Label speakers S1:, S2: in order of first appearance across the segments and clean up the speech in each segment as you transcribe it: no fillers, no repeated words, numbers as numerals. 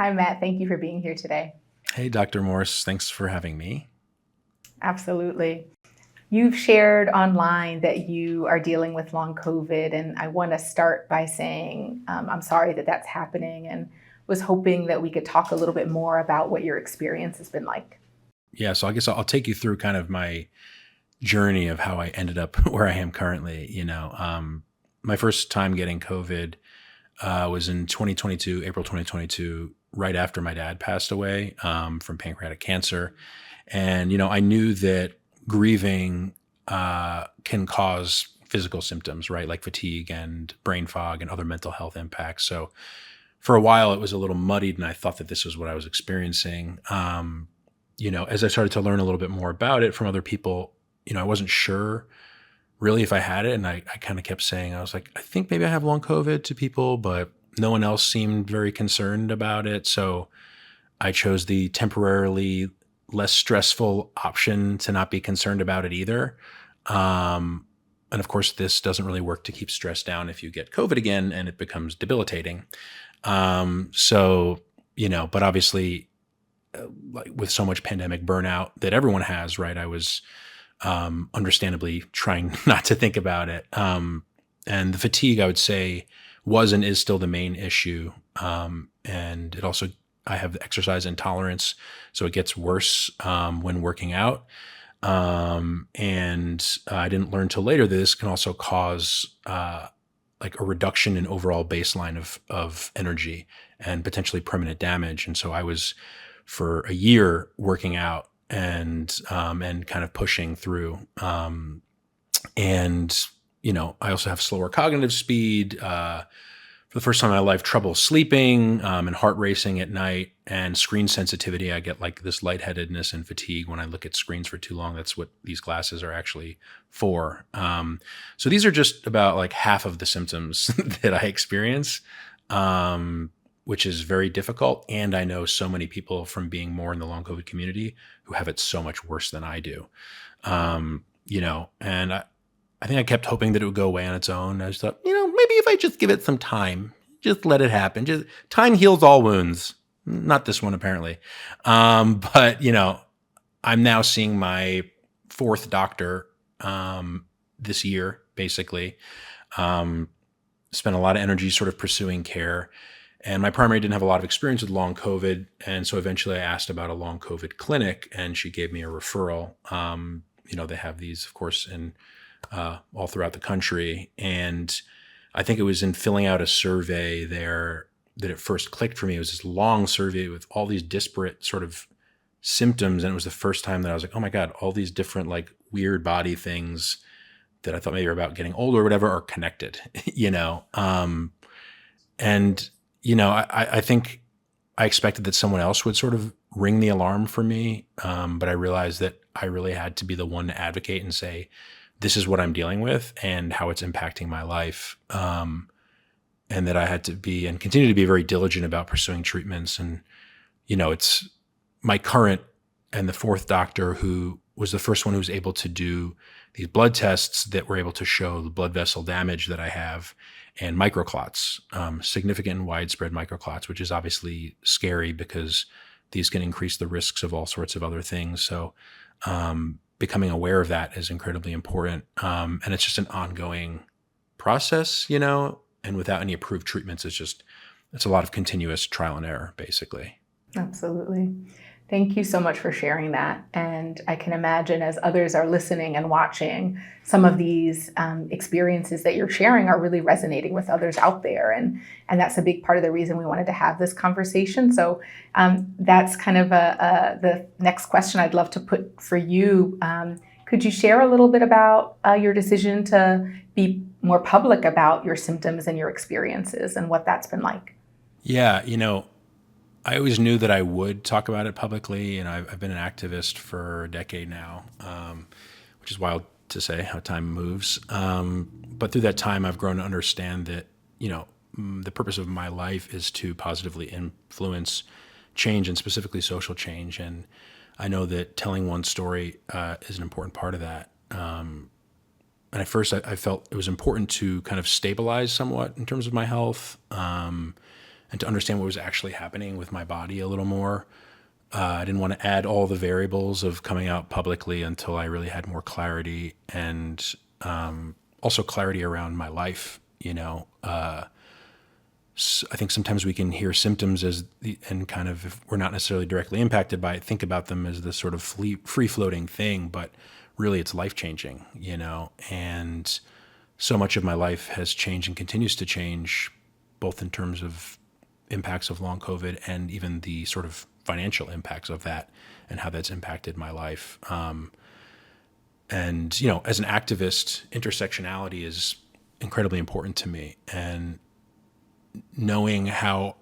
S1: Hi, Matt. Thank you for being here today.
S2: Hey, Dr. Morse, thanks for having me.
S1: Absolutely. You've shared online that you are dealing with long COVID, and I want to start by saying I'm sorry that that's happening and was hoping that we could talk a little bit more about what your experience has been like.
S2: Yeah, so I guess I'll take you through kind of my journey of how I ended up where I am currently. My first time getting COVID was in 2022, April 2022, right after my dad passed away from pancreatic cancer. And, I knew that grieving can cause physical symptoms, right? Like fatigue and brain fog and other mental health impacts. So for a while, it was a little muddied, and I thought that this was what I was experiencing. As I started to learn a little bit more about it from other people, I wasn't sure really if I had it. And I kind of kept saying, I was like, I think maybe I have long COVID to people, but no one else seemed very concerned about it. So I chose the temporarily less stressful option to not be concerned about it either. And of course, this doesn't really work to keep stress down if you get COVID again and it becomes debilitating. But obviously, like with so much pandemic burnout that everyone has, right? I was understandably trying not to think about it. And the fatigue, I would say, was and is still the main issue. And it also, I have exercise intolerance, so it gets worse when working out. And I didn't learn till later that this can also cause like a reduction in overall baseline of energy and potentially permanent damage. And so I was for a year working out and kind of pushing through. And I also have slower cognitive speed. For the first time in my life, trouble sleeping and heart racing at night, and screen sensitivity. I get like this lightheadedness and fatigue when I look at screens for too long. That's what these glasses are actually for. So these are just about like half of the symptoms that I experience, which is very difficult. And I know so many people from being more in the long COVID community who have it so much worse than I do. And I think I kept hoping that it would go away on its own. I just thought, maybe if I just give it some time, just let it happen. Just time heals all wounds. Not this one, apparently. But I'm now seeing my fourth doctor this year, basically. Spent a lot of energy sort of pursuing care. And my primary didn't have a lot of experience with long COVID. And so eventually I asked about a long COVID clinic, and she gave me a referral. They have these, of course, in all throughout the country. And I think it was in filling out a survey there that it first clicked for me. It was this long survey with all these disparate sort of symptoms. And it was the first time that I was like, oh my God, all these different like weird body things that I thought maybe were about getting older or whatever are connected, I think I expected that someone else would sort of ring the alarm for me. But I realized that I really had to be the one to advocate and say, this is what I'm dealing with and how it's impacting my life. And that I had to be and continue to be very diligent about pursuing treatments. And, it's my current and the fourth doctor who was the first one who was able to do these blood tests that were able to show the blood vessel damage that I have and microclots, significant and widespread microclots, which is obviously scary because these can increase the risks of all sorts of other things. So, becoming aware of that is incredibly important. And it's just an ongoing process, and without any approved treatments, it's a lot of continuous trial and error, basically.
S1: Absolutely. Thank you so much for sharing that. And I can imagine as others are listening and watching, some of these experiences that you're sharing are really resonating with others out there. And that's a big part of the reason we wanted to have this conversation. So that's kind of the next question I'd love to put for you. Could you share a little bit about your decision to be more public about your symptoms and your experiences and what that's been like?
S2: Yeah, I always knew that I would talk about it publicly, and I've been an activist for a decade now, which is wild to say how time moves. But through that time, I've grown to understand that, the purpose of my life is to positively influence change, and specifically social change. And I know that telling one story is an important part of that. And at first, I felt it was important to kind of stabilize somewhat in terms of my health. and to understand what was actually happening with my body a little more. I didn't want to add all the variables of coming out publicly until I really had more clarity, and also clarity around my life. I think sometimes we can hear symptoms and kind of, if we're not necessarily directly impacted by it, think about them as this sort of free floating thing, but really it's life changing, and so much of my life has changed and continues to change, both in terms of impacts of long COVID and even the sort of financial impacts of that and how that's impacted my life. And, as an activist, intersectionality is incredibly important to me. And knowing how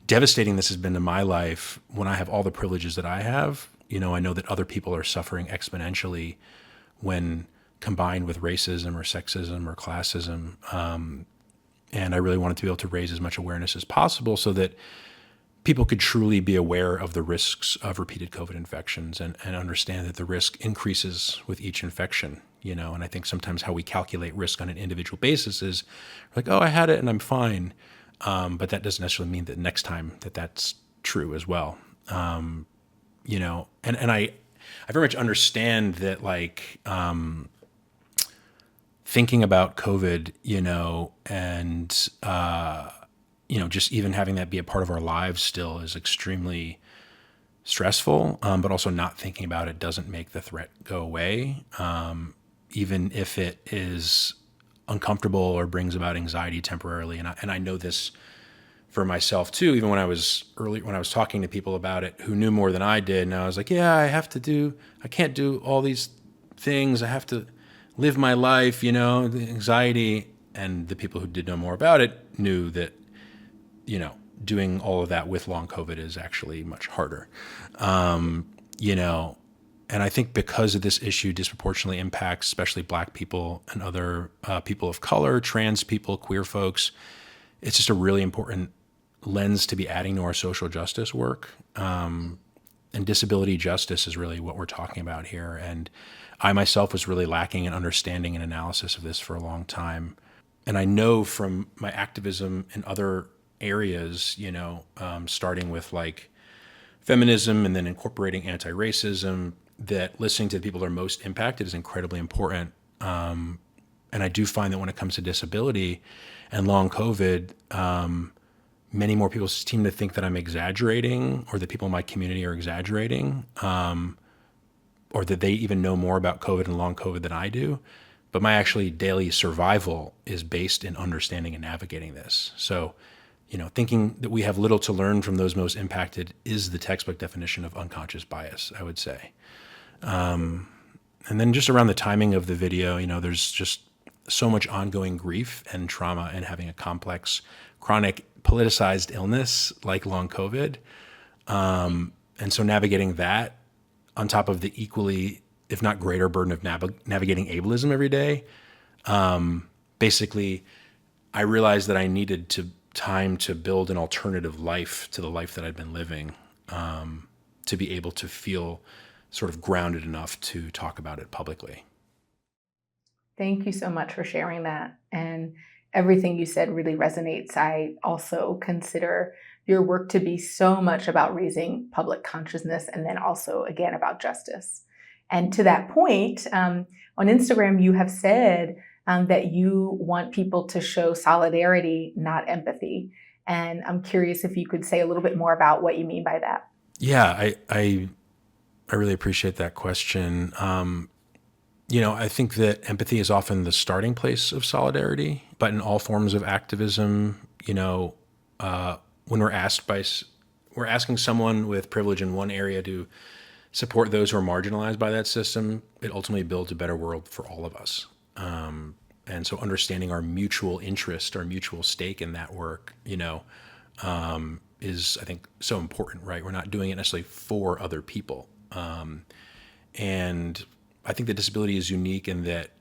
S2: devastating this has been to my life when I have all the privileges that I have, I know that other people are suffering exponentially when combined with racism or sexism or classism. And I really wanted to be able to raise as much awareness as possible so that people could truly be aware of the risks of repeated COVID infections and understand that the risk increases with each infection, and I think sometimes how we calculate risk on an individual basis is like, oh, I had it and I'm fine. But that doesn't necessarily mean that next time that's true as well. And I very much understand that, like, thinking about COVID, and, just even having that be a part of our lives still is extremely stressful, but also not thinking about it doesn't make the threat go away, even if it is uncomfortable or brings about anxiety temporarily. And I know this for myself too, even when I was talking to people about it who knew more than I did. And I was like, yeah, I can't do all these things. I have to live my life, the anxiety. And the people who did know more about it knew that, doing all of that with long COVID is actually much harder. And I think because of this issue disproportionately impacts especially Black people and other people of color, trans people, queer folks, it's just a really important lens to be adding to our social justice work. And disability justice is really what we're talking about here. And I myself was really lacking in understanding and analysis of this for a long time. And I know from my activism in other areas, starting with like feminism and then incorporating anti-racism, that listening to the people that are most impacted is incredibly important. And I do find that when it comes to disability and long COVID, many more people seem to think that I'm exaggerating, or that people in my community are exaggerating, or that they even know more about COVID and long COVID than I do. But my actually daily survival is based in understanding and navigating this. So, thinking that we have little to learn from those most impacted is the textbook definition of unconscious bias, I would say. And then just around the timing of the video, there's just so much ongoing grief and trauma and having a complex, chronic, politicized illness like long COVID. And so navigating that on top of the equally, if not greater, burden of navigating ableism every day, basically, I realized that I needed time to build an alternative life to the life that I'd been living, to be able to feel sort of grounded enough to talk about it publicly.
S1: Thank you so much for sharing that. And everything you said really resonates. I also consider your work to be so much about raising public consciousness and then also, again, about justice. And to that point, on Instagram, you have said that you want people to show solidarity, not empathy. And I'm curious if you could say a little bit more about what you mean by that.
S2: Yeah, I really appreciate that question. I think that empathy is often the starting place of solidarity, but in all forms of activism, when we're asking someone with privilege in one area to support those who are marginalized by that system, it ultimately builds a better world for all of us. And so understanding our mutual interest, our mutual stake in that work, is, I think, so important, right? We're not doing it necessarily for other people. And I think that disability is unique in that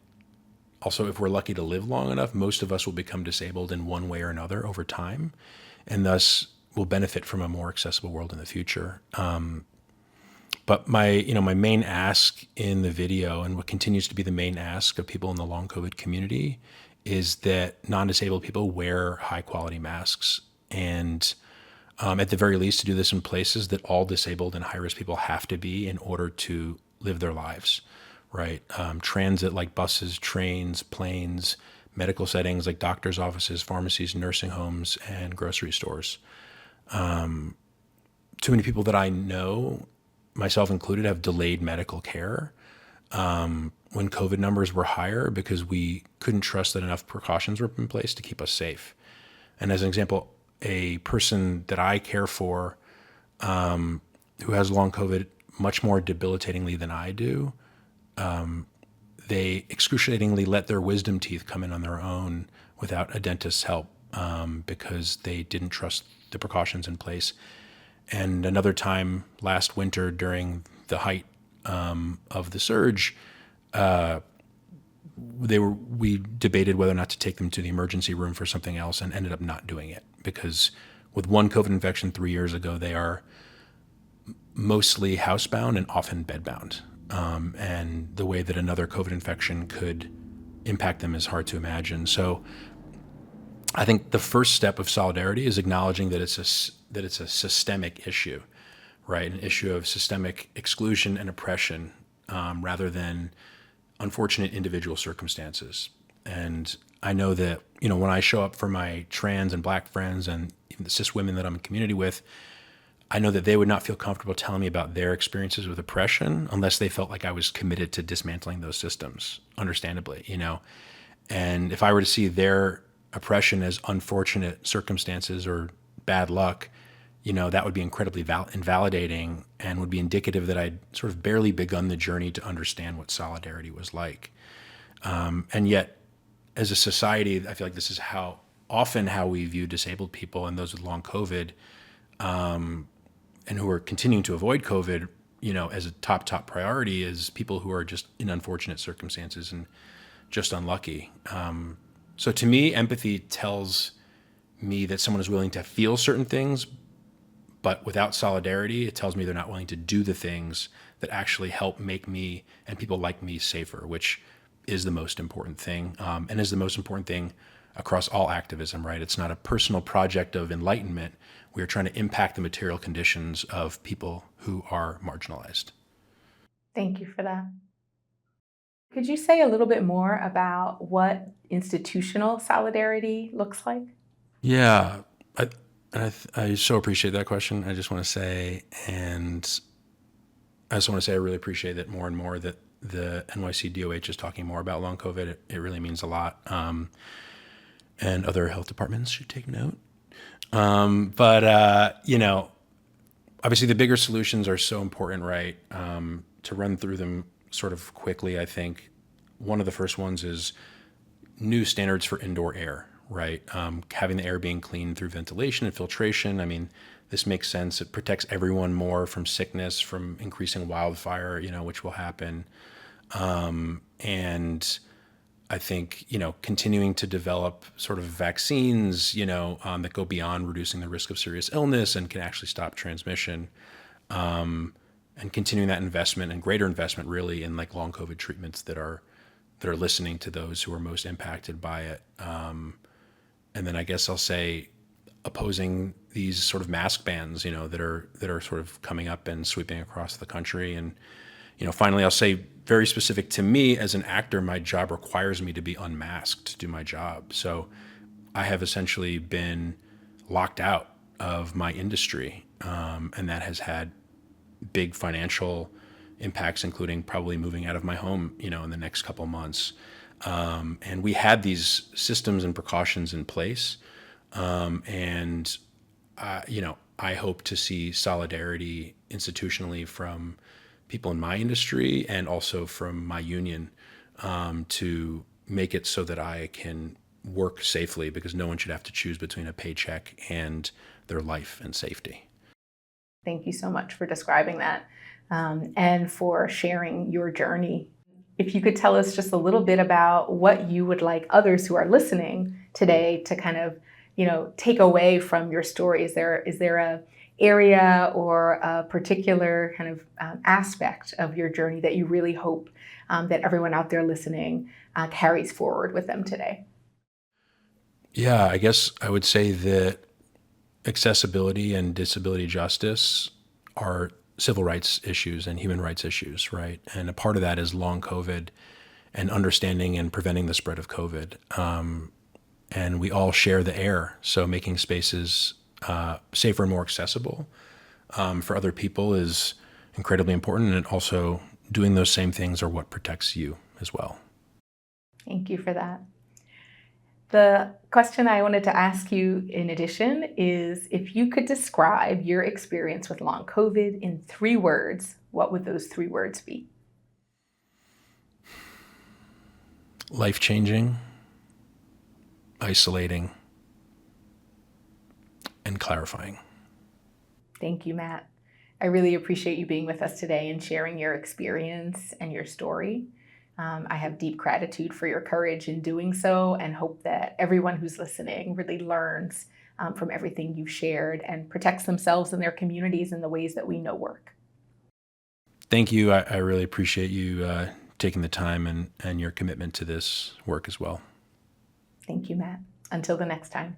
S2: also, if we're lucky to live long enough, most of us will become disabled in one way or another over time, and thus will benefit from a more accessible world in the future. But my main ask in the video, and what continues to be the main ask of people in the long COVID community, is that non-disabled people wear high quality masks And at the very least, to do this in places that all disabled and high-risk people have to be in order to live their lives, right? Transit like buses, trains, planes, medical settings like doctors' offices, pharmacies, nursing homes, and grocery stores. Too many people that I know, myself included, have delayed medical care when COVID numbers were higher because we couldn't trust that enough precautions were in place to keep us safe. And as an example, a person that I care for who has long COVID much more debilitatingly than I do, they excruciatingly let their wisdom teeth come in on their own without a dentist's help because they didn't trust the precautions in place. And another time last winter during the height of the surge, we debated whether or not to take them to the emergency room for something else and ended up not doing it because with one COVID infection 3 years ago, they are mostly housebound and often bedbound. And the way that another COVID infection could impact them is hard to imagine. So I think the first step of solidarity is acknowledging that it's a systemic issue, right? An issue of systemic exclusion and oppression rather than unfortunate individual circumstances. And I know that, when I show up for my trans and Black friends and even the cis women that I'm in community with, I know that they would not feel comfortable telling me about their experiences with oppression unless they felt like I was committed to dismantling those systems, understandably, And if I were to see their oppression as unfortunate circumstances or bad luck, that would be incredibly invalidating and would be indicative that I'd sort of barely begun the journey to understand what solidarity was like. And yet, as a society, I feel like this is how we view disabled people and those with long COVID, and who are continuing to avoid COVID, as a top priority is people who are just in unfortunate circumstances and just unlucky. So to me, empathy tells me that someone is willing to feel certain things, but without solidarity, it tells me they're not willing to do the things that actually help make me and people like me safer, which is the most important thing, and is the most important thing across all activism, right? It's not a personal project of enlightenment. We are trying to impact the material conditions of people who are marginalized.
S1: Thank you for that. Could you say a little bit more about what institutional solidarity looks like?
S2: Yeah, I so appreciate that question. I just want to say, and I also want to say I really appreciate that more and more that the NYC DOH is talking more about long COVID. It really means a lot. And other health departments should take note. Obviously the bigger solutions are so important, right? To run through them sort of quickly, I think one of the first ones is new standards for indoor air, right? Having the air being clean through ventilation and filtration. I mean, this makes sense. It protects everyone more from sickness, from increasing wildfire, which will happen. And I think, continuing to develop sort of vaccines, that go beyond reducing the risk of serious illness and can actually stop transmission, and continuing that investment and greater investment really in like long COVID treatments that are listening to those who are most impacted by it. And then I guess I'll say opposing these sort of mask bans, that are sort of coming up and sweeping across the country. And, finally, I'll say very specific to me as an actor, my job requires me to be unmasked to do my job. So I have essentially been locked out of my industry. And that has had big financial impacts, including probably moving out of my home, in the next couple months. And we had these systems and precautions in place. I hope to see solidarity institutionally from people in my industry and also from my union to make it so that I can work safely, because no one should have to choose between a paycheck and their life and safety.
S1: Thank you so much for describing that and for sharing your journey. If you could tell us just a little bit about what you would like others who are listening today to kind of, take away from your story. Is there a area or a particular kind of aspect of your journey that you really hope that everyone out there listening carries forward with them today?
S2: Yeah, I guess I would say that accessibility and disability justice are civil rights issues and human rights issues, right? And a part of that is long COVID and understanding and preventing the spread of COVID. And we all share the air, so making spaces safer and more accessible for other people is incredibly important, and also doing those same things are what protects you as well.
S1: Thank you for that. The question I wanted to ask you in addition is, if you could describe your experience with long COVID in 3 words, what would those 3 words be?
S2: Life-changing, isolating, and clarifying.
S1: Thank you, Matt. I really appreciate you being with us today and sharing your experience and your story. I have deep gratitude for your courage in doing so, and hope that everyone who's listening really learns from everything you've shared and protects themselves and their communities in the ways that we know work.
S2: Thank you. I really appreciate you taking the time and your commitment to this work as well.
S1: Thank you, Matt. Until the next time.